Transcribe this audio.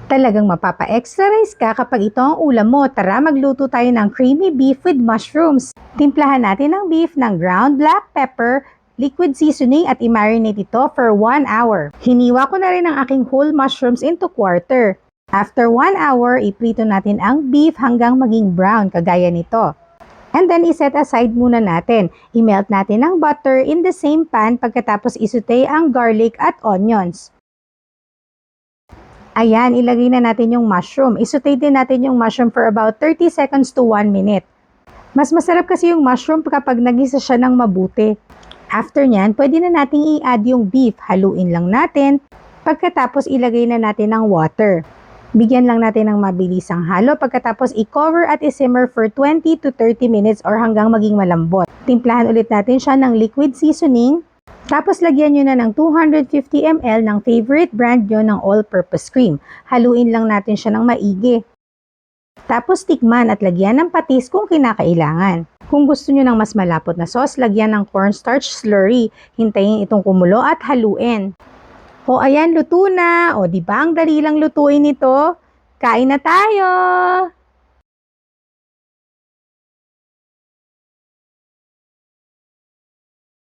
Talagang mapapa-exercise ka kapag ito ang ulam mo. Tara, magluto tayo ng creamy beef with mushrooms. Timplahan natin ang beef ng ground black pepper, liquid seasoning at i-marinate ito for 1 hour. Hiniwa ko na rin ang aking whole mushrooms into quarter. After 1 hour, iprito natin ang beef hanggang maging brown kagaya nito. And then, iset aside muna natin. I-melt natin ang butter in the same pan pagkatapos isute ang garlic at onions. Ayan, ilagay na natin yung mushroom. Isute din natin yung mushroom for about 30 seconds to 1 minute. Mas masarap kasi yung mushroom kapag nagisa siya ng mabuti. After nyan, pwede na nating i-add yung beef. Haluin lang natin. Pagkatapos, ilagay na natin ang water. Bigyan lang natin ng mabilisang halo. Pagkatapos, i-cover at i-simmer for 20 to 30 minutes or hanggang maging malambot. Timplahan ulit natin siya ng liquid seasoning. Tapos, lagyan nyo na ng 250 ml ng favorite brand nyo ng all-purpose cream. Haluin lang natin siya ng maigi. Tapos, tikman at lagyan ng patis kung kinakailangan. Kung gusto nyo ng mas malapot na sauce, lagyan ng cornstarch slurry. Hintayin itong kumulo at haluin. O ayan, luto na. O diba ang dali lang lutuin ito? Kain na tayo!